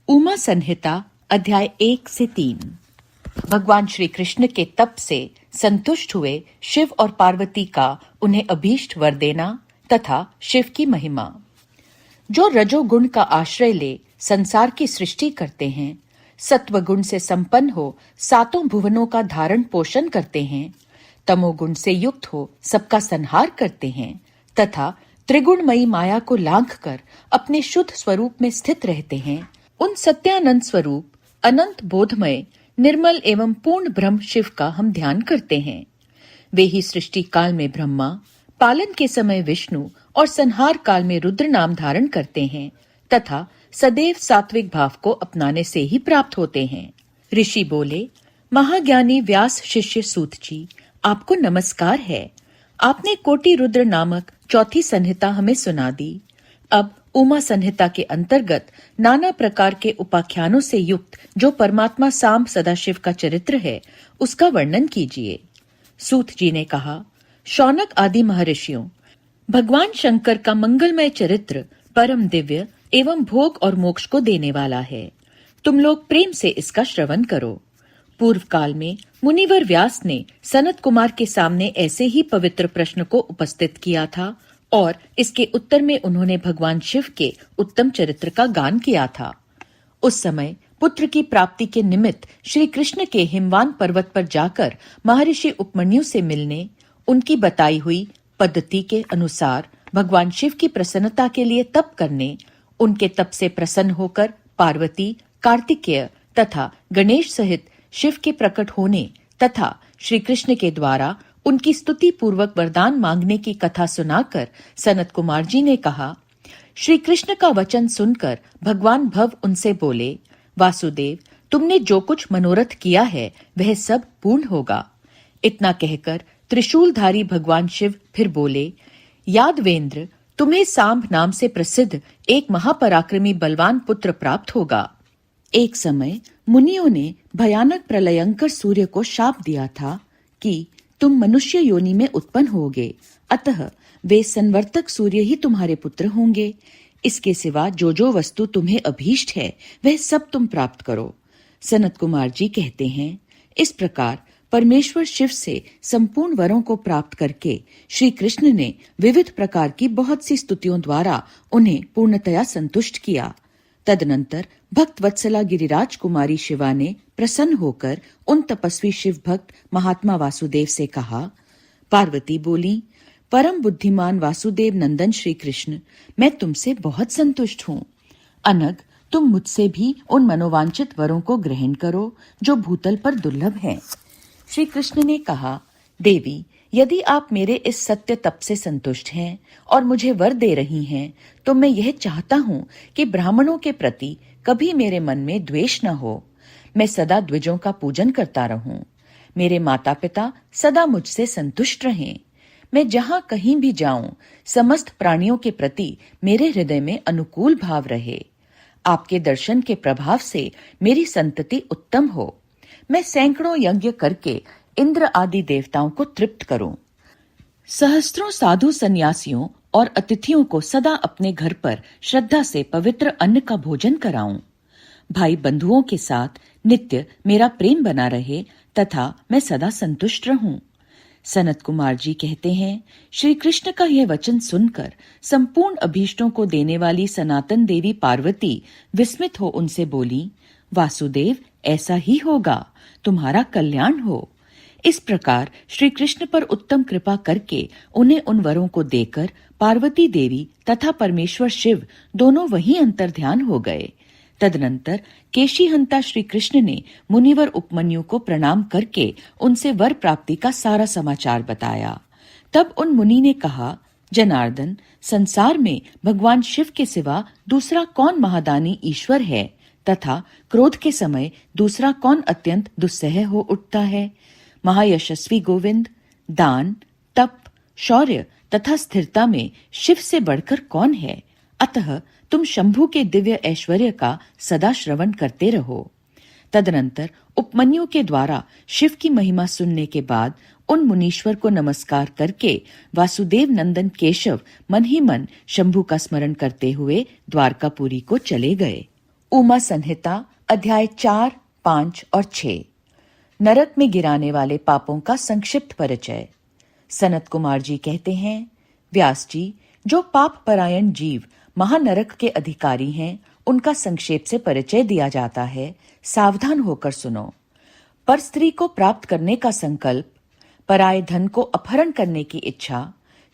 उमा संहिता अध्याय 1 से 3। भगवान श्री कृष्ण के तप से संतुष्ट हुए शिव और पार्वती का उन्हें अभीष्ट वर देना तथा शिव की महिमा। जो रजोगुण का आश्रय ले संसार की सृष्टि करते हैं, सत्वगुण से संपन्न हो सातों भुवनों का धारण पोषण करते हैं, तमोगुण से युक्त हो सबका संहार करते हैं तथा त्रिगुणमयी माया को लांघ कर अपने शुद्ध स्वरूप में स्थित रहते हैं, उन सत्यानंद स्वरूप अनंत बोधमय निर्मल एवं पूर्ण ब्रह्म शिव का हम ध्यान करते हैं। वे ही सृष्टि काल में ब्रह्मा, पालन के समय विष्णु और संहार काल में रुद्र नाम धारण करते हैं तथा सदैव सात्विक भाव को अपनाने से ही प्राप्त होते हैं। ऋषि बोले, महाज्ञानी व्यास शिष्य सूत जी, आपको नमस्कार है। आपने कोटि रुद्र नामक चौथी संहिता हमें सुना दी। अब उमा संहिता के अंतर्गत नाना प्रकार के उपाख्यानों से युक्त जो परमात्मा सांब सदाशिव का चरित्र है, उसका वर्णन कीजिए। सूत जी ने कहा, शौनक आदि महर्षियों, भगवान शंकर का मंगलमय चरित्र परम दिव्य एवं भोग और मोक्ष को देने वाला है। तुम लोग प्रेम से इसका श्रवण करो। पूर्व काल में मुनिवर व्यास ने सनत कुमार के सामने ऐसे ही पवित्र प्रश्न को उपस्थित किया था और इसके उत्तर में उन्होंने भगवान शिव के उत्तम चरित्र का गान किया था। उस समय पुत्र की प्राप्ति के निमित्त श्री कृष्ण के हिमवान पर्वत पर जाकर महर्षि उपमन्यु से मिलने, उनकी बताई हुई पद्धति के अनुसार भगवान शिव की प्रसन्नता के लिए तप करने, उनके तप से प्रसन्न होकर पार्वती, कार्तिकेय तथा गणेश सहित शिव के प्रकट होने तथा श्री कृष्ण के द्वारा उनकी स्तुति पूर्वक वरदान मांगने की कथा सुनाकर सनत कुमार जी ने कहा, श्री कृष्ण का वचन सुनकर भगवान भव उनसे बोले, वासुदेव, तुमने जो कुछ मनोरथ किया है वह सब पूर्ण होगा। इतना कहकर त्रिशूलधारी भगवान शिव फिर बोले, यादवेंद्र, तुम्हें सांब नाम से प्रसिद्ध एक महापराक्रमी बलवान पुत्र प्राप्त होगा। एक समय मुनियों ने भयानक प्रलयंकर सूर्य को शाप दिया था कि तुम मनुष्य योनि में उत्पन्न होगे, अतः वे संवर्तक सूर्य ही तुम्हारे पुत्र होंगे। इसके सिवा जो वस्तु तुम्हें अभीष्ट है वह सब तुम प्राप्त करो। सनत कुमार जी कहते हैं, इस प्रकार परमेश्वर शिव से संपूर्ण वरों को प्राप्त करके श्री कृष्ण ने विविध प्रकार की बहुत सी स्तुतियों द्वारा उन्हें पूर्णतया संतुष्ट किया। तदनंतर भक्त वत्सला गिरिराज कुमारी शिवा ने प्रसन्न होकर उन तपस्वी शिव भक्त महात्मा वासुदेव से कहा। पार्वती बोली, परम बुद्धिमान वासुदेव नंदन श्री कृष्ण, मैं तुमसे बहुत संतुष्ट हूँ। अनग, तुम मुझसे भी उन मनोवांछित वरों को ग्रहण करो जो भूतल पर दुर्लभ हैं। श्री कृष्ण ने कहा, देवी, यदि आप मेरे इस सत्य तप से संतुष्ट हैं और मुझे वर दे रही हैं, तो मैं यह चाहता हूँ कि ब्राह्मणों के प्रति कभी मेरे मन में द्वेष न हो। मैं सदा द्विजों का पूजन करता रहूं। मेरे माता पिता सदा मुझसे संतुष्ट रहें। मैं जहाँ कहीं भी जाऊं, समस्त प्राणियों के प्रति मेरे हृदय में अनुकूल भाव रहे। आपके दर्शन के प्रभाव से मेरी संतति उत्तम हो। मैं सैकड़ों यज्ञ करके इंद्र आदि देवताओं को तृप्त करूं। सहस्त्रों साधु सन्यासियों और अतिथियों को सदा अपने घर पर श्रद्धा से पवित्र अन्न का भोजन कराऊं। भाई बंधुओं के साथ नित्य मेरा प्रेम बना रहे तथा मैं सदा संतुष्ट रहूं। सनत कुमार जी कहते हैं, श्री कृष्ण का यह वचन सुनकर संपूर्ण अभीष्टों को देने वाली सनातन देवी पार्वती विस्मित हो उनसे बोली, वासुदेव, ऐसा ही होगा, तुम्हारा कल्याण हो। इस प्रकार श्री कृष्ण पर उत्तम कृपा करके उन्हें उन वरों को देकर पार्वती देवी तथा परमेश्वर शिव दोनों वहीं अंतर्ध्यान हो गए। तदनंतर केशीहंता श्री कृष्ण ने मुनिवर उपमन्यु को प्रणाम करके उनसे वर प्राप्ति का सारा समाचार बताया। तब उन मुनि ने कहा, जनार्दन, संसार में भगवान शिव के सिवा दूसरा कौन महादानी ईश्वर है तथा क्रोध के समय दूसरा कौन अत्यंत दुस्सह हो उठता है। महायशस्वी गोविंद, दान, तप, शौर्य तथा स्थिरता में शिव से बढ़कर कौन है। अतः तुम शंभु के दिव्य ऐश्वर्य का सदा श्रवण करते रहो। तदनंतर उपमन्यु के द्वारा शिव की महिमा सुनने के बाद उन मुनीश्वर को नमस्कार करके वासुदेव नंदन केशव मन ही मन शंभु का स्मरण करते हुए द्वारकापुरी को चले गए। उमा संहिता अध्याय 4, 5 और 6। नरक में गिराने वाले पापों का संक्षिप्त परिचय। सनत कुमार जी कहते हैं, व्यास जी, जो पाप परायण जीव महानरक के अधिकारी हैं, उनका संक्षेप से परिचय दिया जाता है। सावधान होकर सुनो। पर स्त्री को प्राप्त करने का संकल्प, पराये धन को अपहरण करने की इच्छा,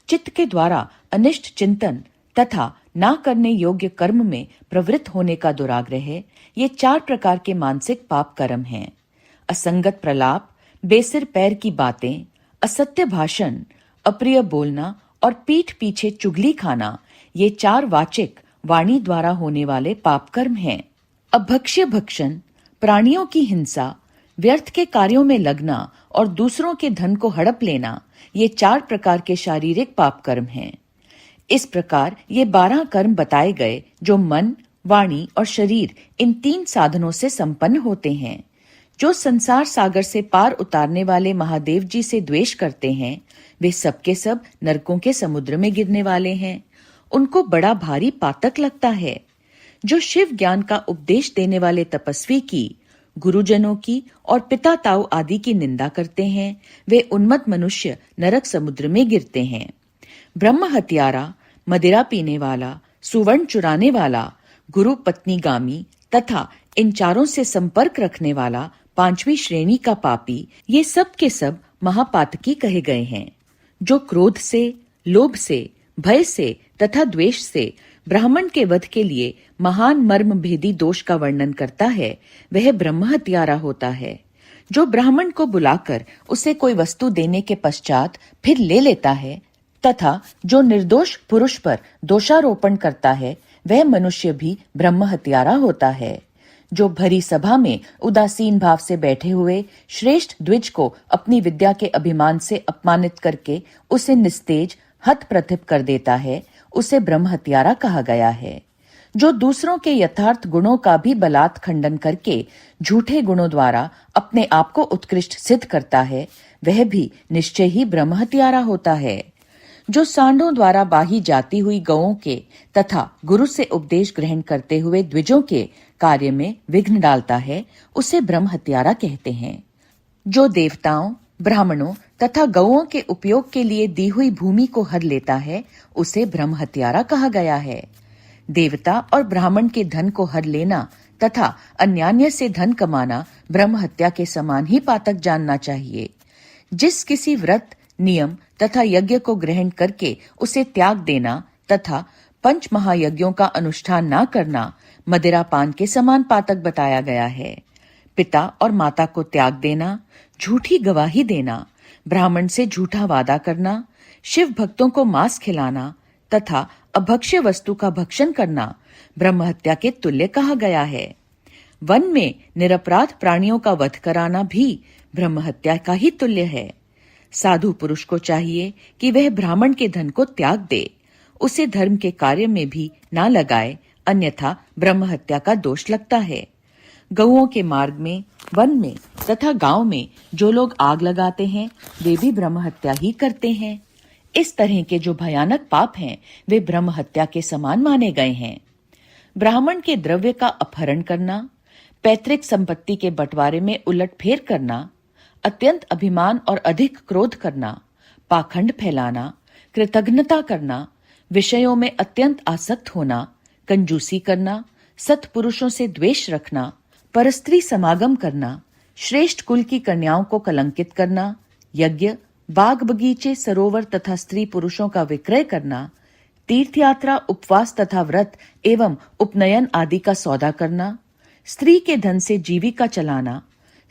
चित्त के द्वारा अनिष्ट चिंतन तथा ना करने योग्य कर्म में प्रवृत्त होने का दुराग्रह, ये 4 प्रकार के मानसिक पाप कर्म हैं। असंगत प्रलाप, बेसिर पैर की बातें, असत्य भाषण, अप्रिय बोलना और पीठ पीछे चुगली खाना, ये 4 वाचिक वाणी द्वारा होने वाले पाप कर्म हैं। अभक्ष्य भक्षण, प्राणियों की हिंसा, व्यर्थ के कार्यों में लगना और दूसरों के धन को हड़प लेना, ये 4 प्रकार के शारीरिक पाप कर्म हैं। इस प्रकार ये 12 कर्म बताए गए जो मन, वाणी और शरीर इन 3 साधनों से संपन्न होते हैं। जो संसार सागर से पार उतारने वाले महादेव जी से द्वेष करते हैं, वे सबके सब नरकों के समुद्र में गिरने वाले हैं। उनको बड़ा भारी पातक लगता है। जो शिव ज्ञान का उपदेश देने वाले तपस्वी की, गुरुजनों की और पिता ताऊ आदि की निंदा करते हैं, वे उन्मत्त मनुष्य नरक समुद्र में गिरते हैं। ब्रह्म हत्यारा, मदिरा पीने वाला, सुवर्ण चुराने वाला, गुरु पत्नीगामी तथा इन 4 से संपर्क रखने वाला 5वीं श्रेणी का पापी, ये सब के सब महापातकी कहे गए हैं। जो क्रोध से, लोभ से, भय से तथा द्वेष से ब्राह्मण के वध के लिए महान मर्म भेदी दोष का वर्णन करता है, वह ब्रह्म हत्यारा होता है। जो ब्राह्मण को बुलाकर उसे कोई वस्तु देने के पश्चात फिर ले लेता है तथा जो निर्दोष पुरुष पर दोषारोपण करता है, वह मनुष्य भी ब्रह्म हत्यारा होता है। जो भरी सभा में उदासीन भाव से बैठे हुए श्रेष्ठ द्विज को अपनी विद्या के अभिमान से अपमानित करके उसे निस्तेज हत प्रतिप कर देता है, उसे ब्रह्म हत्यारा कहा गया है। जो दूसरों के यथार्थ गुणों का भी बलात् खंडन करके झूठे गुणों द्वारा अपने आप को उत्कृष्ट सिद्ध करता है, वह भी निश्चय ही ब्रह्म हत्यारा होता है। जो सांडों द्वारा बाही जाती हुई गौओं के तथा गुरु से उपदेश ग्रहण करते हुए द्विजों के कार्य में विघ्न डालता है, उसे ब्रह्म हत्यारा कहते हैं। जो देवताओं, ब्राह्मणों तथा गौओं के उपयोग के लिए दी हुई भूमि को हर लेता है, उसे ब्रह्म हत्यारा कहा गया है। देवता और ब्राह्मण के धन को हर लेना तथा अन्यान्य से धन कमाना ब्रह्म हत्या के समान ही पातक जानना चाहिए। जिस किसी व्रत, नियम तथा यज्ञ को ग्रहण करके उसे त्याग देना तथा 5 महायज्ञों का अनुष्ठान न करना मदिरा पान के समान पातक बताया गया है। पिता और माता को त्याग देना, झूठी गवाही देना, ब्राह्मण से झूठा वादा करना, शिव भक्तों को मांस खिलाना तथा अभक्ष्य वस्तु का भक्षण करना ब्रह्म हत्या के तुल्य कहा गया है। वन में निरपराध प्राणियों का वध कराना भी ब्रह्म हत्या का ही तुल्य है। साधु पुरुष को चाहिए कि वह ब्राह्मण के धन को त्याग दे, उसे धर्म के कार्य में भी ना लगाए, अन्यथा ब्रह्म हत्या का दोष लगता है। गौओं के मार्ग में, वन में तथा गांव में जो लोग आग लगाते हैं, वे भी ब्रह्म हत्या ही करते हैं। इस तरह के जो भयानक पाप हैं, वे ब्रह्म हत्या के समान माने गए हैं। ब्राह्मण के द्रव्य का अपहरण करना, पैतृक संपत्ति के बंटवारे में उलटफेर करना, अत्यंत अभिमान और अधिक क्रोध करना, पाखंड फैलाना, कृतघ्नता करना, विषयों में अत्यंत आसक्त होना, कंजूसी करना, सत्पुरुषों से द्वेष रखना, परस्त्री समागम करना, श्रेष्ठ कुल की कन्याओं को कलंकित करना, यज्ञ, बाग बगीचे, सरोवर तथा स्त्री पुरुषों का विक्रय करना, तीर्थ यात्रा, उपवास तथा व्रत एवं उपनयन आदि का सौदा करना, स्त्री के धन से जीविका चलाना,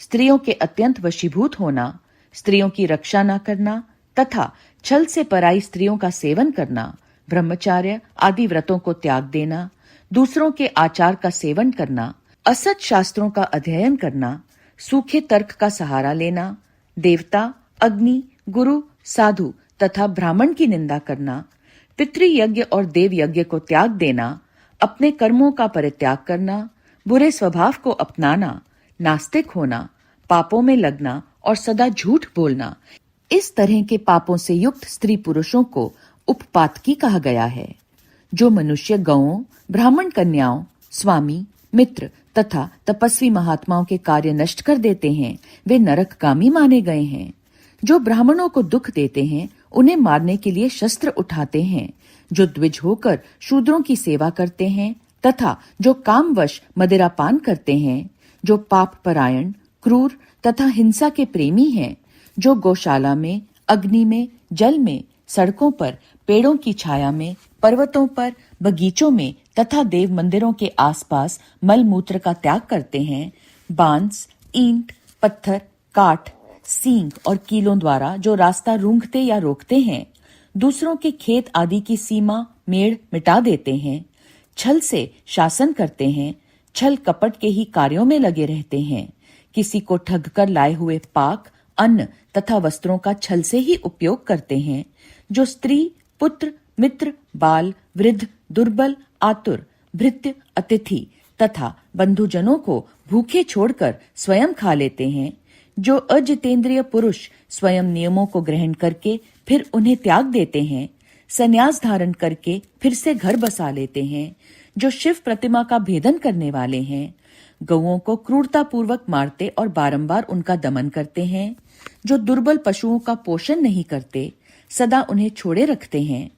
स्त्रियों के अत्यंत वशीभूत होना, स्त्रियों की रक्षा न करना तथा छल से पराई स्त्रियों का सेवन करना, ब्रह्मचार्य आदि व्रतों को त्याग देना, दूसरों के आचार का सेवन करना, असत शास्त्रों का अध्ययन करना, सूखे तर्क का सहारा लेना, देवता, अग्नि, गुरु, साधु तथा ब्राह्मण की निंदा करना, पितृयज्ञ और देव यज्ञ को त्याग देना, अपने कर्मों का परित्याग करना, बुरे स्वभाव को अपनाना, नास्तिक होना, पापों में लगना और सदा झूठ बोलना, इस तरह के पापों से युक्त स्त्री पुरुषों को उपपातकी कहा गया है। जो मनुष्य गौओं, ब्राह्मण कन्याओं, स्वामी, मित्र तथा तपस्वी महात्माओं के कार्य नष्ट कर देते हैं, वे नरकगामी माने गए हैं। जो ब्राह्मणों को दुख देते हैं, उन्हें मारने के लिए शस्त्र उठाते हैं। जो द्विज होकर शूद्रों की सेवा करते हैं तथा जो कामवश मदिरापान करते हैं, जो पाप परायण, क्रूर तथा हिंसा के प्रेमी हैं, जो गौशाला में, अग्नि में, जल में, सड़कों पर, पेड़ों की छाया में, पर्वतों पर, बगीचों में तथा देव मंदिरों के आसपास मल मूत्र का त्याग करते हैं, बांस, ईंट, पत्थर, काठ, सींग और कीलों द्वारा जो रास्ता रूंघते या रोकते हैं, दूसरों के खेत आदि की सीमा मेड़ मिटा देते हैं, छल से शासन करते हैं, छल कपट के ही कार्यों में लगे रहते हैं, किसी को ठग कर लाए हुए पाक, अन्न तथा वस्त्रों का छल से ही उपयोग करते हैं, जो स्त्री, पुत्र, मित्र, बाल, वृद्ध, दुर्बल, आतुर, भृत्य, अतिथि तथा बंधुजनों को भूखे छोड़कर स्वयं खा लेते हैं, जो अजितेंद्रिय पुरुष स्वयं नियमों को ग्रहण करके फिर उन्हें त्याग देते हैं, संन्यास धारण करके फिर से घर बसा लेते हैं, जो शिव प्रतिमा का भेदन करने वाले हैं, गौओं को क्रूरतापूर्वक मारते और बारंबार उनका दमन करते हैं, जो दुर्बल पशुओं का पोषण नहीं करते, सदा उन्हें छोड़े रखते हैं,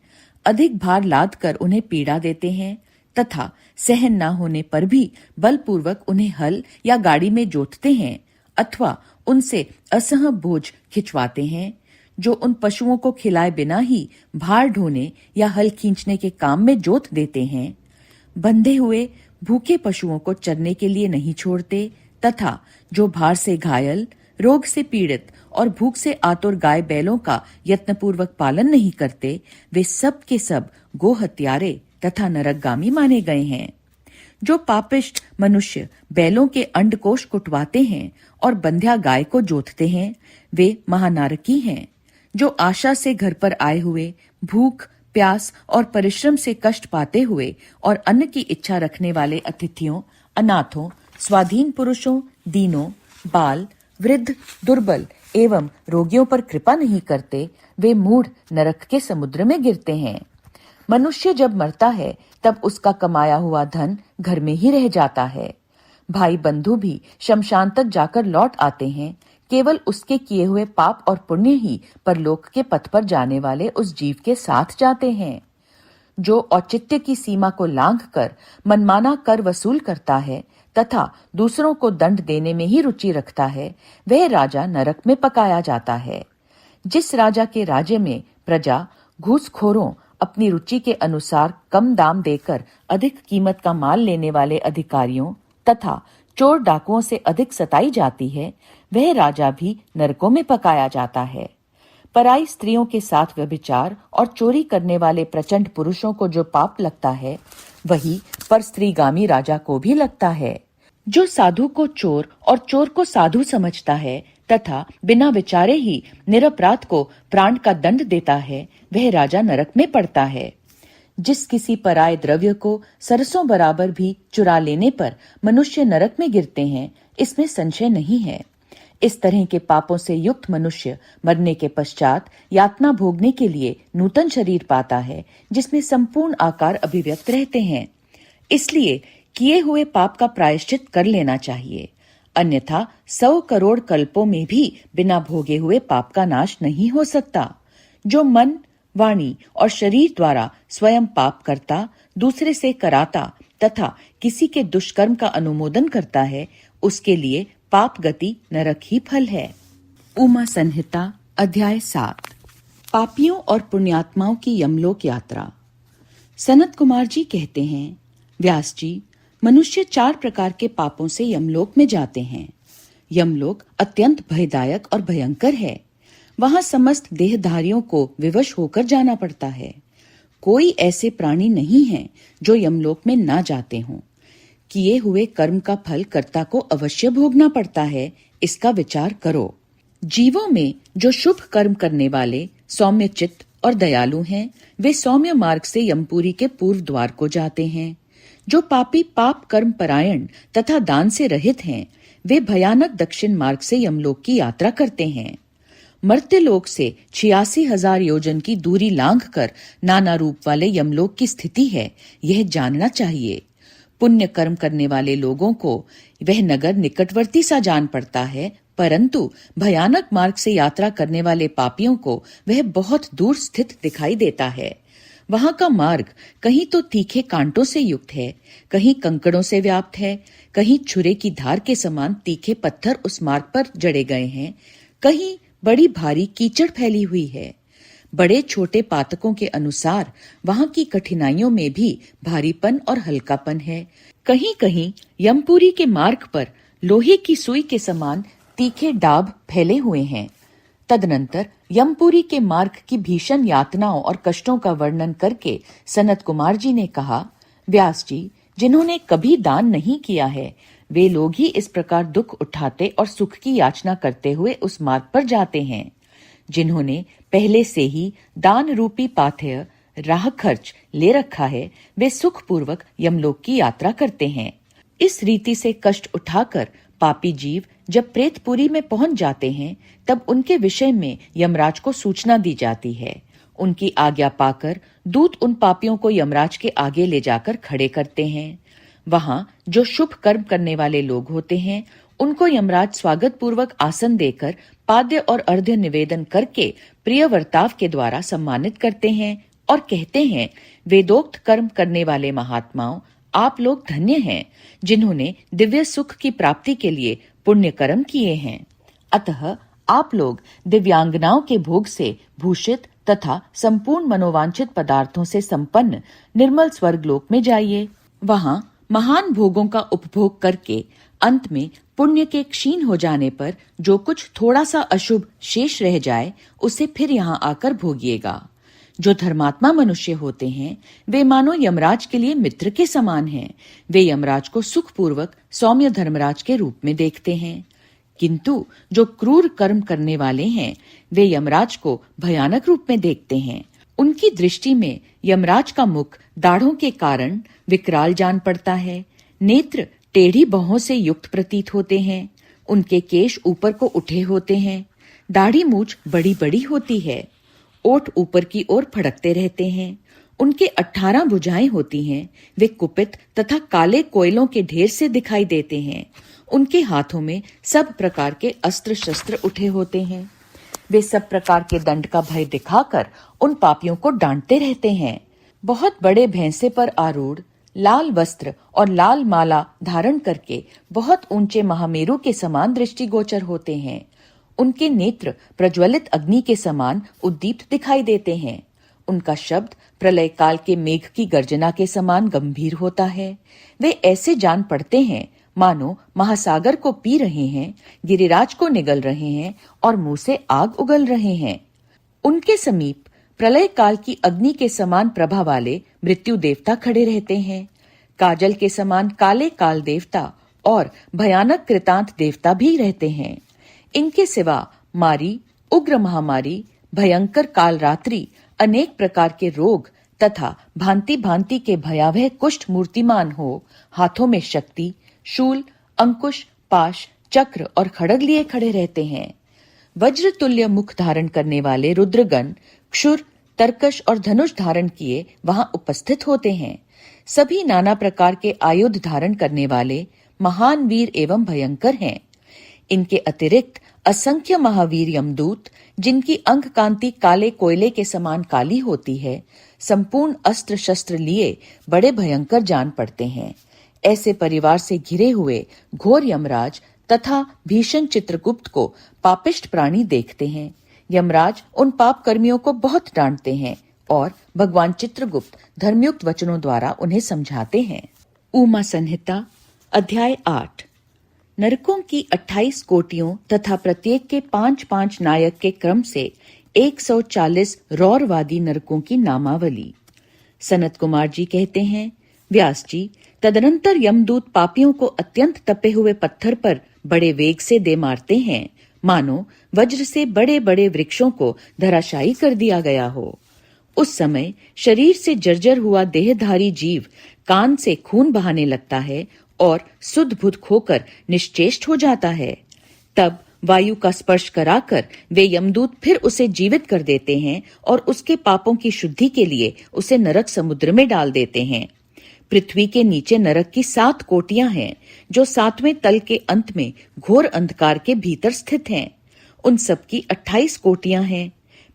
अधिक भार लाद कर उन्हें पीड़ा देते हैं तथा सहन न होने पर भी बलपूर्वक उन्हें हल या गाड़ी में जोतते हैं अथवा उनसे असह बोझ खिंचवाते हैं, जो उन पशुओं को खिलाए बिना ही भार ढोने या हल खींचने के काम में जोत देते हैं, बंधे हुए भूखे पशुओं को चरने के लिए नहीं छोड़ते तथा जो भार से घायल, रोग से पीड़ित और भूख से आतुर गाय बैलों का यत्नपूर्वक पालन नहीं करते, वे सब के सब गो हत्यारे तथा नरकगामी माने गए हैं। जो पापिष्ट मनुष्य बैलों के अंडकोश कुटवाते हैं और बंध्या गाय को जोतते हैं, वे महानारकी हैं। जो आशा से घर पर आए हुए भूख, प्यास और परिश्रम से कष्ट पाते हुए और अन्न की इच्छा रखने वाले अतिथियों, अनाथों, स्वाधीन पुरुषों, दीनों, बाल, वृद्ध, दुर्बल एवं रोगियों पर कृपा नहीं करते, वे मूढ़ नरक के समुद्र में गिरते हैं। मनुष्य जब मरता है तब उसका कमाया हुआ धन घर में ही रह जाता है। भाई बंधु भी शमशान तक जाकर लौट आते हैं, केवल उसके किए हुए पाप और पुण्य ही परलोक के पथ पर जाने वाले उस जीव के साथ जाते हैं। जो औचित्य की सीमा को लांघकर मनमाना कर वसूल करता है तथा दूसरों को दंड देने में ही रुचि रखता है, वह राजा नरक में पकाया जाता है। जिस राजा के राज्य में प्रजा घूसखोरों, अपनी रुचि के अनुसार कम दाम देकर अधिक कीमत का माल लेने वाले अधिकारियों तथा चोर डाकुओं से अधिक सताई जाती है, वह राजा भी नरकों में पकाया जाता है। पराई स्त्रियों के साथ व्यभिचार और चोरी करने वाले प्रचंड पुरुषों को जो पाप लगता है, वही पर स्त्रीगामी राजा को भी लगता है। जो साधु को चोर और चोर को साधु समझता है तथा बिना विचारे ही निरपराध को प्राण का दंड देता है, वह राजा नरक में पड़ता है। जिस किसी पराये द्रव्य को सरसों बराबर भी चुरा लेने पर मनुष्य नरक में गिरते हैं, इसमें संशय नहीं है। इस तरह के पापों से युक्त मनुष्य मरने के पश्चात यातना भोगने के लिए नूतन शरीर पाता है, जिसमें संपूर्ण आकार अभिव्यक्त रहते हैं। इसलिए किए हुए पाप का प्रायश्चित कर लेना चाहिए, अन्यथा 100 करोड़ कल्पों में भी बिना भोगे हुए पाप का नाश नहीं हो सकता। जो मन, वाणी और शरीर द्वारा स्वयं पाप करता, दूसरे से कराता तथा किसी के दुष्कर्म का अनुमोदन करता है, उसके लिए पाप गति नरक ही फल है। उमा संहिता अध्याय 7 पापियों और पुण्यात्माओं की यमलोक यात्रा। सनत कुमार जी कहते हैं, व्यास जी, मनुष्य 4 प्रकार के पापों से यमलोक में जाते हैं। यमलोक अत्यंत भयदायक और भयंकर है। वहां समस्त देहधारियों को विवश होकर जाना पड़ता है। कोई ऐसे प्राणी नहीं है जो यमलोक में ना जाते हों। किए हुए कर्म का फल कर्ता को अवश्य भोगना पड़ता है, इसका विचार करो। जीवों में जो शुभ कर्म करने वाले, सौम्य चित्त और दयालु हैं, वे सौम्य मार्ग से यमपुरी के पूर्व द्वार को जाते हैं। जो पापी पाप कर्म परायण तथा दान से रहित हैं, वे भयानक दक्षिण मार्ग से यमलोक की यात्रा करते हैं। मर्त्यलोक से 86,000 योजन की दूरी लांघकर नाना रूप वाले यमलोक की स्थिति है, यह जानना चाहिए। पुण्य कर्म करने वाले लोगों को वह नगर निकटवर्ती सा जान पड़ता है, परंतु भयानक मार्ग से यात्रा करने वाले पापियों को वह बहुत दूर स्थित दिखाई देता है। वहां का मार्ग कहीं तो तीखे कांटों से युक्त है, कहीं कंकड़ों से व्याप्त है, कहीं छुरे की धार के समान तीखे पत्थर उस मार्ग पर जड़े गए हैं, कहीं बड़ी भारी कीचड़ फैली हुई है। बड़े छोटे पातकों के अनुसार वहां की कठिनाइयों में भी भारीपन और हल्कापन है। कहीं कहीं यमपुरी के मार्ग पर लोहे की सुई के समान तीखे डाब फैले हुए हैं। तदनंतर यमपुरी के मार्ग की भीषण यातनाओं और कष्टों का वर्णन करके सनत कुमार जी ने कहा, व्यास जी, जिन्होंने कभी दान नहीं किया है वे लोग ही इस प्रकार दुख उठाते और सुख की याचना करते हुए उस मार्ग पर जाते हैं। जिन्होंने पहले से ही दान रूपी पाथेय राह खर्च ले रखा है वे सुखपूर्वक यमलोक की यात्रा करते हैं। इस रीति से कष्ट उठाकर पापी जीव जब प्रेतपुरी में पहुंच जाते हैं तब उनके विषय में यमराज को सूचना दी जाती है। उनकी आज्ञा पाकर दूत उन पापियों को यमराज के आगे ले जाकर खड़े करते हैं। वहां जो शुभ कर्म करने वाले लोग होते हैं उनको यमराज स्वागत पूर्वक आसन देकर पाद्य और अर्घ्य निवेदन करके प्रिय वर्ताव के द्वारा सम्मानित करते हैं और कहते हैं, वेदोक्त कर्म करने वाले महात्माओं, आप लोग धन्य हैं जिन्होंने दिव्य सुख की प्राप्ति के लिए पुण्य कर्म किए हैं। अतः आप लोग दिव्यांगनाओं के भोग से भूषित तथा संपूर्ण मनोवांछित पदार्थों से संपन्न निर्मल स्वर्गलोक में जाइए। वहां महान भोगों का उपभोग करके अंत में पुण्य के क्षीण हो जाने पर जो कुछ थोड़ा सा अशुभ शेष रह जाए उसे फिर यहाँ आकर भोगिएगा। जो धर्मात्मा मनुष्य होते हैं वे मानो यमराज के लिए मित्र के समान हैं। वे यमराज को सुखपूर्वक सौम्य धर्मराज के रूप में देखते हैं, किंतु जो क्रूर कर्म करने वाले हैं वे यमराज को भयानक रूप में देखते हैं। उनकी दृष्टि में यमराज का मुख दाढ़ों के कारण विकराल जान पड़ता है, नेत्र टेढ़ी भौहों से युक्त प्रतीत होते हैं, उनके केश ऊपर को उठे होते हैं, दाढ़ी मूछ बड़ी बड़ी होती है, ओठ ऊपर की ओर फड़कते रहते हैं, उनके 18 भुजाएं होती हैं, वे कुपित तथा काले कोयलों के ढेर से दिखाई देते हैं, उनके हाथों में सब प्रकार के अस्त्र शस्त्र उठे होते हैं। वे सब प्रकार के दंड का भय दिखाकर उन पापियों को डांटते रहते हैं। बहुत बड़े भैंसे पर आरूढ़, लाल वस्त्र और लाल माला धारण करके बहुत ऊंचे महामेरु के समान दृष्टिगोचर होते हैं। उनके नेत्र प्रज्वलित अग्नि के समान उद्दीप्त दिखाई देते हैं। उनका शब्द प्रलय काल के मेघ की गर्जना के समान गंभीर होता है। वे ऐसे जान पड़ते हैं मानो महासागर को पी रहे हैं, गिरिराज को निगल रहे हैं और मुंह से आग उगल रहे हैं। उनके समीप प्रलय काल की अग्नि के समान प्रभा वाले मृत्यु देवता खड़े रहते हैं। काजल के समान काले काल देवता और भयानक कृतांत देवता भी रहते हैं। इनके सिवा मारी, उग्र महामारी, भयंकर काल रात्रि, अनेक प्रकार के रोग तथा भांति भांति के भयावह कुष्ठ मूर्तिमान हो, हाथों में शक्ति, शूल, अंकुश, पाश, चक्र और खड़ग लिए खड़े रहते हैं। वज्र तुल्य मुख धारण करने वाले रुद्रगण क्षुर, तरकश और धनुष धारण किए वहां उपस्थित होते हैं। सभी नाना प्रकार के आयुध धारण करने वाले महान वीर एवं भयंकर हैं। इनके अतिरिक्त असंख्य महावीर यमदूत, जिनकी अंग कांति काले कोयले के समान काली होती है, संपूर्ण अस्त्र शस्त्र लिए बड़े भयंकर जान पड़ते हैं। ऐसे परिवार से घिरे हुए घोर यमराज तथा भीषण चित्रगुप्त को पापिष्ट प्राणी देखते हैं। यमराज उन पाप कर्मियों को बहुत डांटते हैं और भगवान चित्रगुप्त धर्मयुक्त वचनों द्वारा उन्हें समझाते हैं। उमा संहिता अध्याय 8। नरकों की 28 कोटियों तथा प्रत्येक के 5-5 नायक के क्रम से 140 रौरवादी नरकों की नामावली। सनत कुमार जी कहते हैं, व्यास जी, तदनंतर यमदूत पापियों को अत्यंत तपे हुए पत्थर पर बड़े वेग से दे मारते हैं, मानो वज्र से बड़े बड़े वृक्षों को धराशायी कर दिया गया हो। उस समय शरीर से जर्जर हुआ देहधारी जीव कान से खून बहाने लगता है और सुध बुध खोकर निश्चेष्ट हो जाता है। तब वायु का स्पर्श कराकर वे यमदूत फिर उसे जीवित कर देते हैं और उसके पापों की शुद्धि के लिए उसे नरक समुद्र में डाल देते हैं। पृथ्वी के नीचे नरक की 7 कोटियां हैं, जो 7वें तल के अंत में घोर अंधकार के भीतर स्थित हैं। उन सब की 28 कोटियां हैं।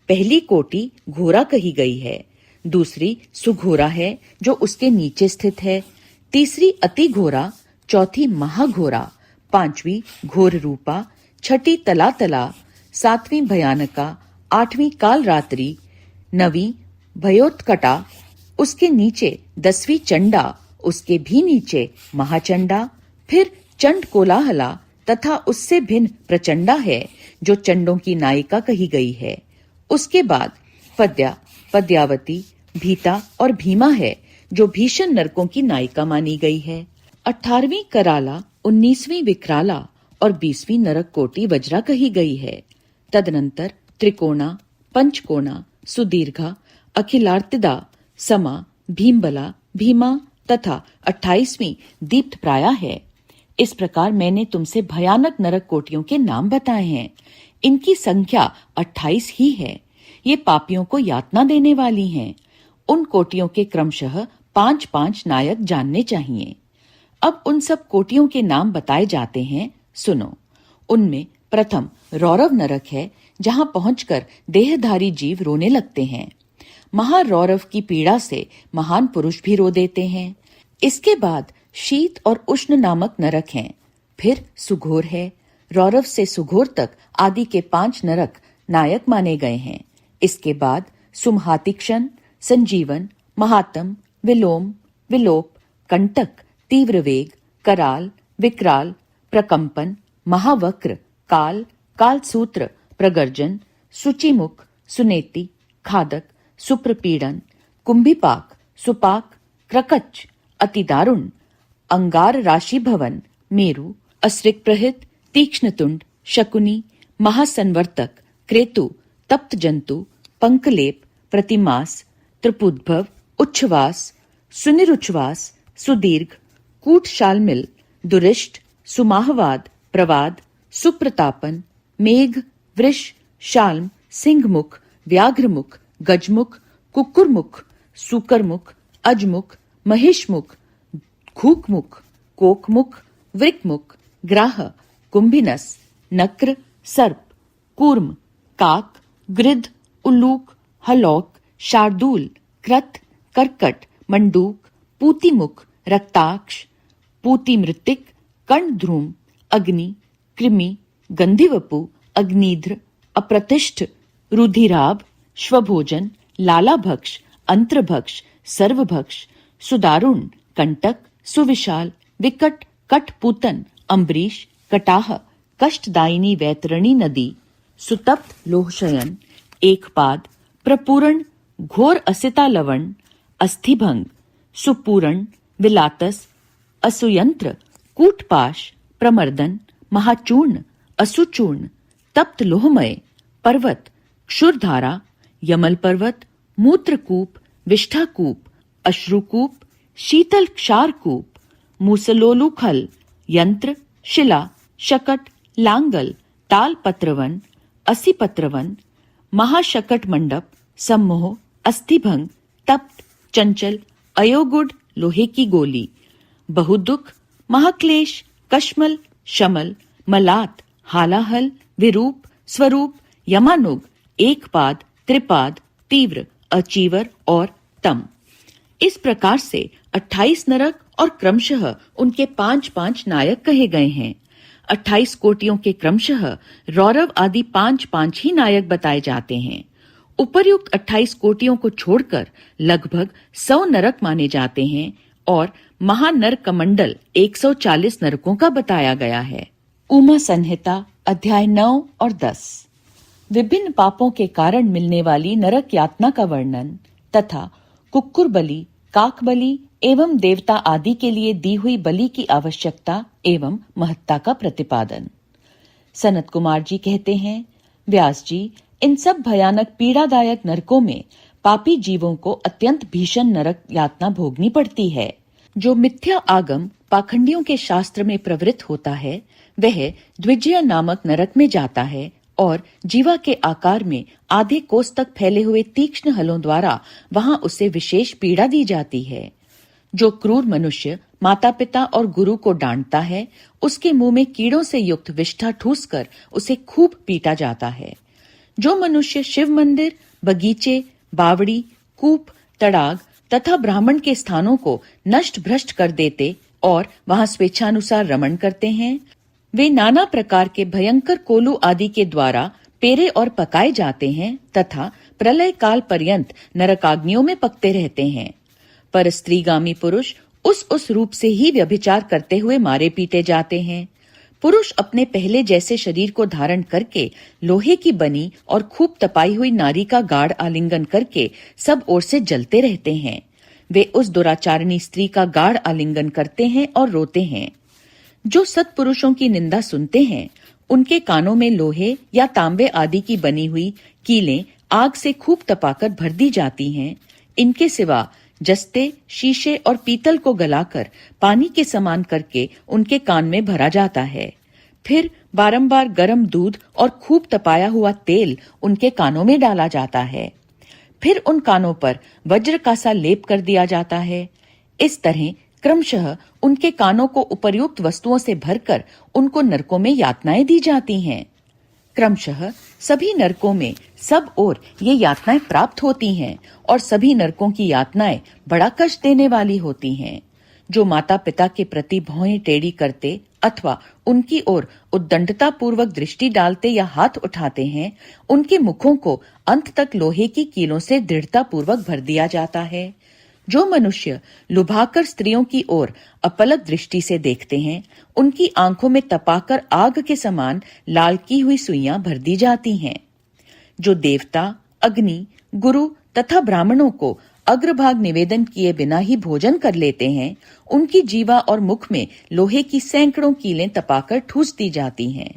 पहली कोटि घोरा कही गई है, दूसरी सुघोरा है जो उसके नीचे स्थित है, तीसरी अति घोरा, चौथी महाघोरा, पांचवी घोर रूपा, छठी तला तला, सातवीं भयानका, आठवीं काल रात्रि, नवीं भयोत्कटा, उसके नीचे 10वीं चंडा, उसके भी नीचे महाचंडा, फिर चंड कोलाहला तथा उससे भिन्न प्रचंडा है जो चंडों की नायिका कही गई है। उसके बाद पद्या, पद्यावती, भीता और भीमा है जो भीषण नरकों की नायिका मानी गई है। 18वीं कराला, 19वीं विकराला और 20वीं नरक कोटि वज्रा कही गई है। तदनंतर त्रिकोणा, पंचकोणा, सुदीर्घा, अखिलार्तिदा, समा, भीमबला, भीमा तथा 28वीं दीप्त प्राया है। इस प्रकार मैंने तुमसे भयानक नरक कोटियों के नाम बताए हैं। इनकी संख्या 28 ही है। ये पापियों को यातना देने वाली हैं। उन कोटियों के क्रमशः 5-5 नायक जानने चाहिए। अब उन सब कोटियों के नाम बताए जाते हैं, सुनो। उनमें प्रथम रौरव नरक है, जहां पहुंचकर देहधारी जीव रोने लगते हैं। महारौरव की पीड़ा से महान पुरुष भी रो देते हैं। इसके बाद शीत और उष्ण नामक नरक हैं। फिर सुघोर है। रौरव से सुघोर तक आदि के 5 नरक नायक माने गए हैं। इसके बाद सुमहातिक्षण, संजीवन, महातम, विलोम, विलोप, कंटक, तीव्र वेग, कराल, विकराल, प्रकंपन, महावक्र, काल, कालसूत्र, प्रगर्जन, सुचिमुख, सुनेति, खादक, सुप्रपीड़न, कुंभिपाक, सुपाक, क्रकच, अतिदारुण, अंगार राशि भवन, मेरु, अस्रिक प्रहित, तीक्ष्णतुंड, शकुनी, महासंवर्तक, क्रेतु, तप्त जंतु, पंकलेप, प्रतिमास, त्रिपुद्भव, उच्छ्वास, सुनिरुच्छ्वास, सुदीर्घ, कूटशालमिल, दुरिष्ट, सुमाहवाद, प्रवाद, सुप्रतापन, मेघ, वृष, शाल्म, सिंहमुख, व्याघ्रमुख, गजमुख, कुक्कुरमुख, सूकरमुख, अजमुख, महिषमुख, घूकमुख, कोकमुख, वृकमुख, ग्राह, कुंभिनस, नक्र, सर्प, कूर्म, काक, गृध, उल्लूक, हलौक, शार्दूल, कृत, कर्कट, मंडूक, पूतिमुख, रक्ताक्ष, पूतिमृतिक, कर्णध्रूम, अग्नि, कृमि, गंधिवपु, अग्निध्र, अप्रतिष्ठ, रुधिराभ, श्वभोजन, लालाभक्ष, अंत्रभक्ष, सर्वभक्ष, सुदारुण, कंटक, सुविशाल, विकट, कटपूतन, अम्बरीश, कटाह, कष्टदायिनी वैतरणी नदी, सुतप्त लोहशयन, एकपाद, प्रपूरण, घोर असिता लवण, अस्थिभंग, सुपूरण, विलातस, असुयंत्र, कूटपाश, प्रमर्दन, महाचूर्ण, असुचूर्ण, तप्त लोहमय, पर्वत, क्षुरधारा, यमल पर्वत, मूत्रकूप, विष्ठाकूप, अश्रुकूप, शीतल क्षारकूप, मूसलोलुखल, यंत्र, शिला, शकट, लांगल, तालपत्रवन, असिपत्रवन, महाशकट मंडप, सम्मोह, अस्थिभंग, तप्त, चंचल, अयोगुड, लोहे की गोली, बहुदुख, महाक्लेश, कश्मल, शमल, मलात, हालाहल, विरूप, स्वरूप, यमानुग, एकपाद, त्रिपाद, तीव्र, अचीवर और तम। इस प्रकार से 28 नरक और क्रमशः उनके 5-5 नायक कहे गए हैं। 28 कोटियों के क्रमशः रौरव आदि 5-5 ही नायक बताए जाते हैं। उपर्युक्त 28 कोटियों को छोड़कर लगभग 100 नरक माने जाते हैं और महानरक मंडल 140 नरकों का बताया गया है। उमा संहिता अध्याय 9 और 10 विभिन्न पापों के कारण मिलने वाली नरक यातना का वर्णन तथा कुक्कुर बलि, काक बलि एवं देवता आदि के लिए दी हुई बलि की आवश्यकता एवं महत्ता का प्रतिपादन। सनत कुमार जी कहते हैं, व्यास जी, इन सब भयानक पीड़ादायक नरकों में पापी जीवों को अत्यंत भीषण नरक यातना भोगनी पड़ती है। जो मिथ्या आगम पाखंडियों के शास्त्र में प्रवृत्त होता है, वह द्विजय नामक नरक में जाता है और जीवा के आकार में आधे कोस तक फैले हुए तीक्ष्ण हलों द्वारा वहां उसे विशेष पीड़ा दी जाती है। जो क्रूर मनुष्य माता पिता और गुरु को डांटता है, उसके मुंह में कीड़ों से युक्त विष्ठा ठूसकर उसे खूब पीटा जाता है। जो मनुष्य शिव मंदिर, बगीचे, बावड़ी, कूप, तड़ाग तथा ब्राह्मण के स्थानों को नष्ट भ्रष्ट कर देते और वहां स्वेच्छानुसार रमण करते हैं, वे नाना प्रकार के भयंकर कोलू आदि के द्वारा पेरे और पकाए जाते हैं तथा प्रलय काल पर्यंत नरकाग्नियों में पकते रहते हैं। पर स्त्रीगामी पुरुष उस रूप से ही व्यभिचार करते हुए मारे पीटे जाते हैं। पुरुष अपने पहले जैसे शरीर को धारण करके लोहे की बनी और खूब तपाई हुई नारी का गाढ़ आलिंगन करके सब ओर से जलते रहते हैं। वे उस दुराचारणी स्त्री का गाढ़ आलिंगन करते हैं और रोते हैं। जो सत्पुरुषों की निंदा सुनते हैं, उनके कानों में लोहे या तांबे आदि की बनी हुई कीलें आग से खूब तपाकर भर दी जाती हैं। इनके सिवा जस्ते, शीशे और पीतल को गलाकर पानी के समान करके उनके कान में भरा जाता है। फिर बारंबार गर्म दूध और खूब तपाया हुआ तेल उनके कानों में डाला जाता है। फिर उन कानों पर वज्र का सा लेप कर दिया जाता है। इस तरह क्रमशः उनके कानों को उपर्युक्त वस्तुओं से भरकर उनको नरकों में यातनाएं दी जाती हैं। क्रमशः सभी नरकों में सब ओर ये यातनाएं प्राप्त होती हैं और सभी नरकों की यातनाएं बड़ा कष्ट देने वाली होती हैं। जो माता पिता के प्रति भौहें टेढ़ी करते अथवा उनकी ओर उद्दंडता पूर्वक दृष्टि डालते या हाथ उठाते हैं, उनके मुखों को अंत तक लोहे की कीलों से दृढ़ता पूर्वक भर दिया जाता है। जो मनुष्य लुभाकर स्त्रियों की ओर अपलक दृष्टि से देखते हैं, उनकी आंखों में तपाकर आग के समान लाल की हुई सुइयां भर दी जाती हैं। जो देवता, अग्नि, गुरु तथा ब्राह्मणों को अग्रभाग निवेदन किए बिना ही भोजन कर लेते हैं, उनकी जीवा और मुख में लोहे की सैकड़ों कीलें तपाकर ठूस दी जाती हैं।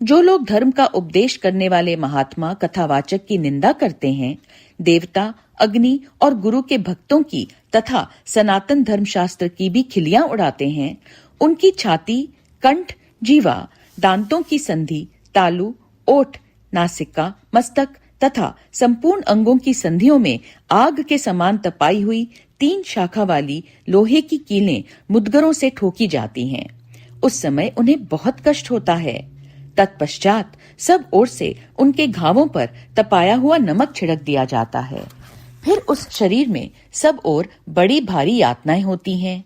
जो लोग धर्म का उपदेश करने वाले महात्मा कथावाचक की निंदा करते हैं, देवता, अग्नि और गुरु के भक्तों की तथा सनातन धर्मशास्त्र की भी खिलियां उड़ाते हैं, उनकी छाती, कंठ, जीवा, दांतों की संधि, तालू, ओठ, नासिका, मस्तक तथा संपूर्ण अंगों की संधियों में आग के समान तपाई हुई 3 शाखा वाली लोहे की कीलें मुद्गरों से ठोकी जाती हैं। उस समय उन्हें बहुत कष्ट होता है। तत्पश्चात सब ओर से उनके घावों पर तपाया हुआ नमक छिड़क दिया जाता है। फिर उस शरीर में सब ओर बड़ी भारी यातनाएं होती हैं।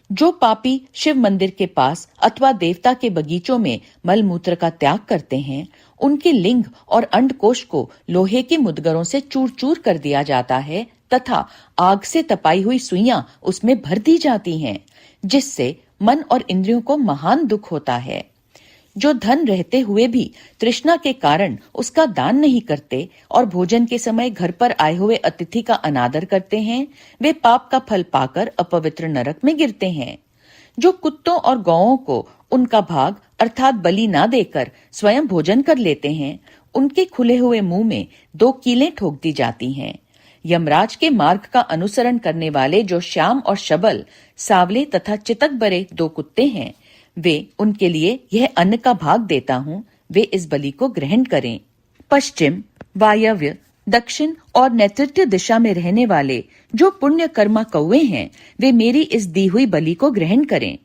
जो पापी शिव मंदिर के पास अथवा देवता के बगीचों में मलमूत्र का त्याग करते हैं, उनके लिंग और अंडकोश को लोहे के मुद्गरों से चूर चूर कर दिया जाता है तथा आग से तपाई हुई सुइयां उसमें भर दी जाती हैं, जिससे मन और इंद्रियों को महान दुख होता है। जो धन रहते हुए भी तृष्णा के कारण उसका दान नहीं करते और भोजन के समय घर पर आए हुए अतिथि का अनादर करते हैं, वे पाप का फल पाकर अपवित्र नरक में गिरते हैं। जो कुत्तों और गौओं को उनका भाग अर्थात बलि ना देकर स्वयं भोजन कर लेते हैं, उनके खुले हुए मुंह में 2 कीलें ठोक दी जाती हैं। यमराज के मार्ग का अनुसरण करने वाले जो श्याम और शबल, सावले तथा चितक बरे 2 कुत्ते हैं, वे उनके लिए यह अन्न का भाग देता हूँ, वे इस बलि को ग्रहण करें। पश्चिम, वायव्य, दक्षिण और नैऋत्य दिशा में रहने वाले जो पुण्य कर्मा कौवे हैं, वे मेरी इस दी हुई बलि को ग्रहण करें।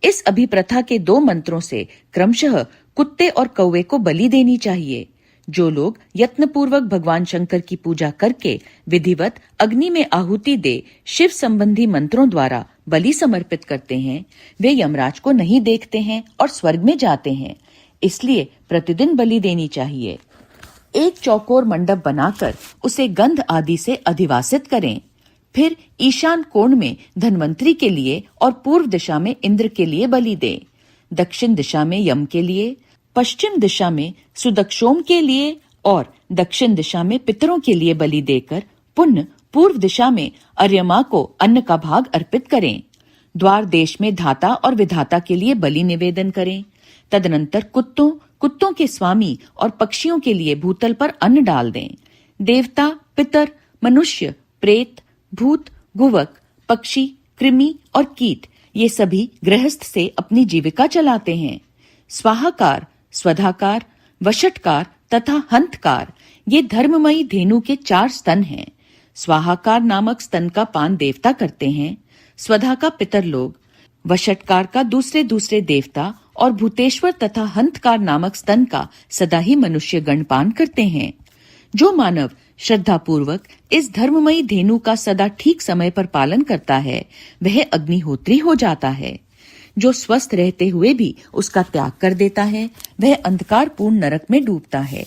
इस अभिप्रथा के 2 मंत्रों से क्रमशः कुत्ते और कौवे को बलि देनी चाहिए। जो लोग यत्नपूर्वक भगवान शंकर की पूजा करके विधिवत अग्नि में आहुति दे शिव संबंधी मंत्रों द्वारा बलि समर्पित करते हैं, वे यमराज को नहीं देखते हैं और स्वर्ग में जाते हैं। इसलिए प्रतिदिन बलि देनी चाहिए। एक चौकोर मंडप बनाकर उसे गंध आदि से अधिवासित करें। फिर ईशान कोण में धन्वंतरी के लिए और पूर्व दिशा में इंद्र के लिए बलि दें। दक्षिण दिशा में यम के लिए, पश्चिम दिशा में सुदक्षोम के लिए और दक्षिण दिशा में पितरों के लिए बलि देकर पुनः पूर्व दिशा में अर्यमा को अन्न का भाग अर्पित करें। द्वार देश में धाता और विधाता के लिए बलि निवेदन करें। तदनंतर कुत्तों के स्वामी और पक्षियों के लिए भूतल पर अन्न डाल दें। देवता, पितर, मनुष्य, प्रेत, भूत, गुवक, पक्षी, कृमि और कीट ये सभी गृहस्थ से अपनी जीविका चलाते हैं। स्वाहाकार, स्वधाकार, वशटकार तथा हंतकार ये धर्ममयी धेनु के 4 स्तन हैं। स्वाहाकार नामक स्तन का पान देवता करते हैं। स्वधा का पितरलोक, वषटकार का दूसरे दूसरे देवता और भूतेश्वर तथा हंतकार नामक स्तन का सदा ही मनुष्य गणपान करते हैं। जो मानव श्रद्धा पूर्वक इस धर्ममयी धेनु का सदा ठीक समय पर पालन करता है, वह अग्निहोत्री हो जाता है। जो स्वस्थ रहते हुए भी उसका त्याग कर देता है, वह अंधकारपूर्ण नरक में डूबता है।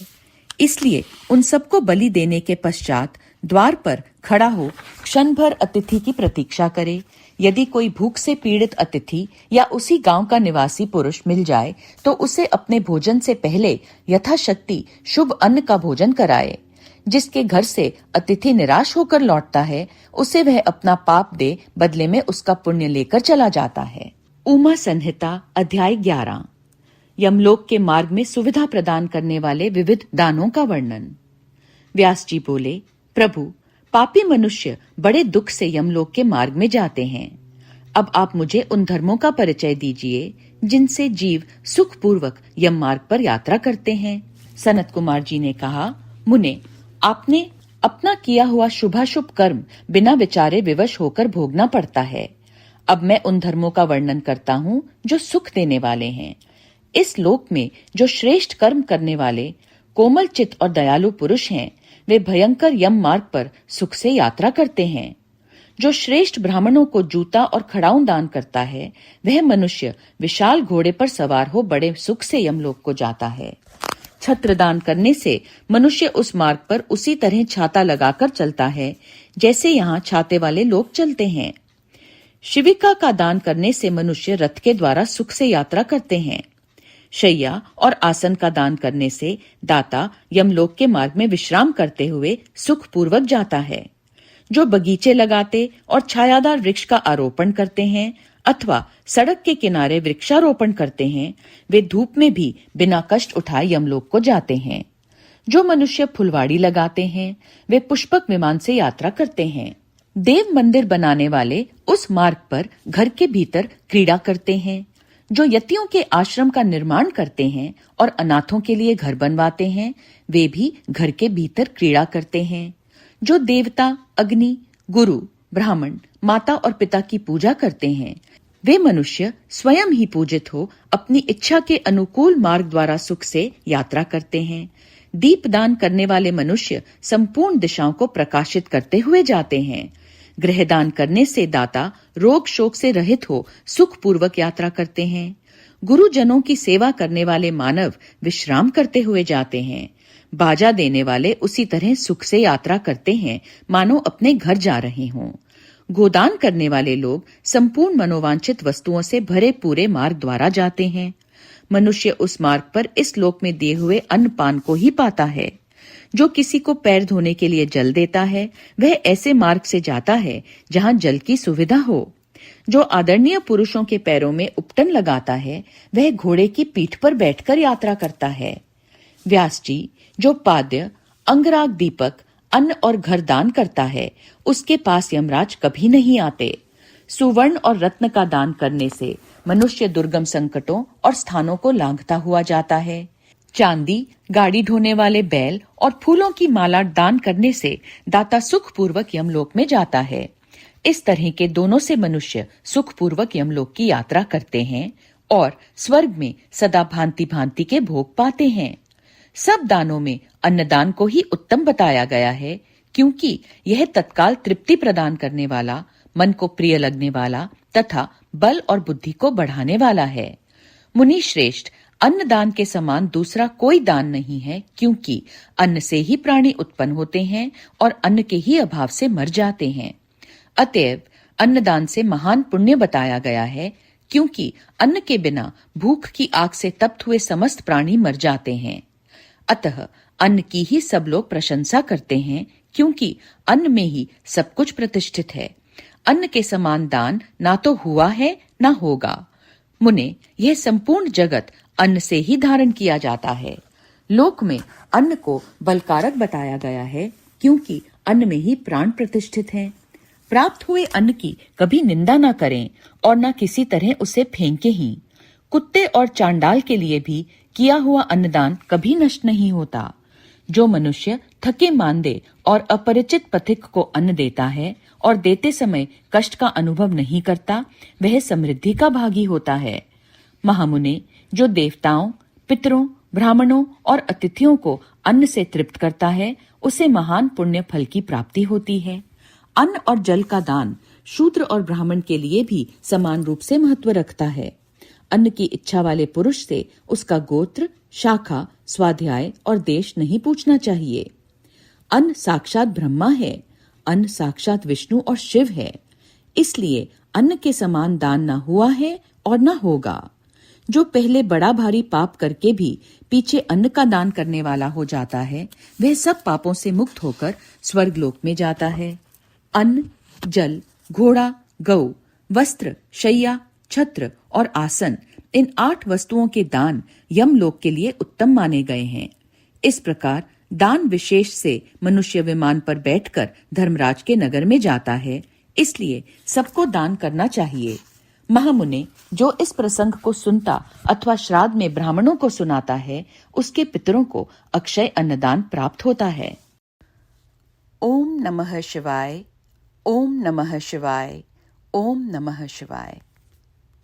इसलिए उन सबको बलि देने के पश्चात द्वार पर खड़ा हो क्षण भर अतिथि की प्रतीक्षा करे। यदि कोई भूख से पीड़ित अतिथि या उसी गांव का निवासी पुरुष मिल जाए तो उसे अपने भोजन से पहले यथाशक्ति शुभ अन्न का भोजन कराए। जिसके घर से अतिथि निराश होकर लौटता है, उसे वह अपना पाप दे बदले में उसका पुण्य लेकर चला जाता है। उमा संहिता अध्याय 11। यमलोक के मार्ग में सुविधा प्रदान करने वाले विविध दानों का वर्णन। व्यास जी बोले, प्रभु, पापी मनुष्य बड़े दुख से यमलोक के मार्ग में जाते हैं। अब आप मुझे उन धर्मों का परिचय दीजिए जिनसे जीव सुख पूर्वक यम मार्ग पर यात्रा करते हैं। सनत कुमार जी ने कहा, मुने, आपने अपना किया हुआ शुभाशुभ कर्म बिना विचारे विवश होकर भोगना पड़ता है। अब मैं उन धर्मों का वर्णन करता हूँ जो सुख देने वाले हैं। इस लोक में जो श्रेष्ठ कर्म करने वाले कोमल चित्त और दयालु पुरुष हैं, वे भयंकर यम मार्ग पर सुख से यात्रा करते हैं। जो श्रेष्ठ ब्राह्मणों को जूता और खड़ाऊं दान करता है, वह मनुष्य विशाल घोड़े पर सवार हो बड़े सुख से यमलोक को जाता है। छत्र दान करने से मनुष्य उस मार्ग पर उसी तरह छाता लगाकर चलता है जैसे यहाँ छाते वाले लोग चलते हैं। शिविका का दान करने से मनुष्य रथ के द्वारा सुख से यात्रा करते हैं। शैया और आसन का दान करने से दाता यमलोक के मार्ग में विश्राम करते हुए सुख पूर्वक जाता है। जो बगीचे लगाते और छायादार वृक्ष का आरोपण करते हैं अथवा सड़क के किनारे वृक्षारोपण करते हैं, वे धूप में भी बिना कष्ट उठाए यमलोक को जाते हैं। जो मनुष्य फुलवाड़ी लगाते हैं, वे पुष्पक विमान से यात्रा करते हैं। देव मंदिर बनाने वाले उस मार्ग पर घर के भीतर क्रीड़ा करते हैं। जो यतियों के आश्रम का निर्माण करते हैं और अनाथों के लिए घर बनवाते हैं, वे भी घर के भीतर क्रीड़ा करते हैं। जो देवता, अग्नि, गुरु, ब्राह्मण, माता और पिता की पूजा करते हैं, वे मनुष्य स्वयं ही पूजित हो अपनी इच्छा के अनुकूल मार्ग द्वारा सुख से यात्रा करते हैं। दीप दान करने वाले मनुष्य संपूर्ण दिशाओं को प्रकाशित करते हुए जाते हैं। गृह दान करने से दाता रोग शोक से रहित हो सुख पूर्वक यात्रा करते हैं। गुरुजनों की सेवा करने वाले मानव विश्राम करते हुए जाते हैं। बाजा देने वाले उसी तरह सुख से यात्रा करते हैं मानो अपने घर जा रहे हों। गोदान करने वाले लोग संपूर्ण मनोवांछित वस्तुओं से भरे पूरे मार्ग द्वारा जाते हैं। मनुष्य उस मार्ग पर इस लोक में दिए हुए अन्न पान को ही पाता है। जो किसी को पैर धोने के लिए जल देता है, वह ऐसे मार्ग से जाता है जहाँ जल की सुविधा हो। जो आदरणीय पुरुषों के पैरों में उपटन लगाता है, वह घोड़े की पीठ पर बैठकर यात्रा करता है। व्यास जी, जो पाद्य, अंगराग दीपक, अन्न और घर दान करता है, उसके पास यमराज कभी नहीं आते। सुवर्ण और रत्न का दान करने से मनुष्य दुर्गम संकटों और स्थानों को लांघता हुआ जाता है। चांदी, गाड़ी ढोने वाले बैल और फूलों की माला दान करने से दाता सुख पूर्वक यमलोक में जाता है। इस तरह के दोनों से मनुष्य सुख पूर्वक यमलोक की यात्रा करते हैं और स्वर्ग में सदा भांति भांति के भोग पाते हैं। सब दानों में अन्नदान को ही उत्तम बताया गया है, क्योंकि यह तत्काल तृप्ति प्रदान करने वाला, मन को प्रिय लगने वाला तथा बल और बुद्धि को बढ़ाने वाला है। मुनि श्रेष्ठ, अन्नदान के समान दूसरा कोई दान नहीं है, क्योंकि अन्न से ही प्राणी उत्पन्न होते हैं और अन्न के ही अभाव से मर जाते हैं। अतएव अन्नदान से महान पुण्य बताया गया है, क्योंकि अन्न के बिना भूख की आग से तप्त हुए समस्त प्राणी मर जाते हैं। अतः अन्न की ही सब लोग प्रशंसा करते हैं, क्योंकि अन्न में ही सब कुछ प्रतिष्ठित है। अन्न के समान दान ना तो हुआ है ना होगा। मुने, यह संपूर्ण जगत अन्न से ही धारण किया जाता है। लोक में अन्न को बलकारक बताया गया है, क्योंकि अन्न में ही प्राण प्रतिष्ठित हैं। प्राप्त हुए अन्न की कभी निंदा न करें और न किसी तरह उसे फेंके ही। कुत्ते और चांडाल के लिए भी किया हुआ अन्नदान कभी नष्ट नहीं होता। जो मनुष्य थके मांदे और अपरिचित पथिक को अन्न देता है, और देते समय कष्ट का अनुभव नहीं करता, वह समृद्धि का भागी होता है। महामुने, जो देवताओं, पितरों, ब्राह्मणों और अतिथियों को अन्न से तृप्त करता है, उसे महान पुण्य फल की प्राप्ति होती है। अन्न और जल का दान शूद्र और ब्राह्मण के लिए भी समान रूप से महत्व रखता है। अन्न की इच्छा वाले पुरुष से उसका गोत्र, शाखा, स्वाध्याय और देश नहीं पूछना चाहिए। अन्न साक्षात ब्रह्मा है, अन्न साक्षात विष्णु और शिव है। इसलिए अन्न के समान दान न हुआ है और न होगा। जो पहले बड़ा भारी पाप करके भी पीछे अन्न का दान करने वाला हो जाता है, वह सब पापों से मुक्त होकर स्वर्गलोक में जाता है। अन्न, जल, घोड़ा, गौ, वस्त्र, शैया, छत्र और आसन, इन 8 वस्तुओं के दान यमलोक के लिए उत्तम माने गए हैं। इस प्रकार दान विशेष से मनुष्य विमान पर बैठकर धर्मराज के नगर में जाता है, इसलिए सबको दान करना चाहिए। महामुने, जो इस प्रसंग को सुनता अथवा श्राद्ध में ब्राह्मणों को सुनाता है, उसके पितरों को अक्षय अन्नदान प्राप्त होता है। ओम नमः शिवाय, ओम नमः शिवाय, ओम नमः शिवाय।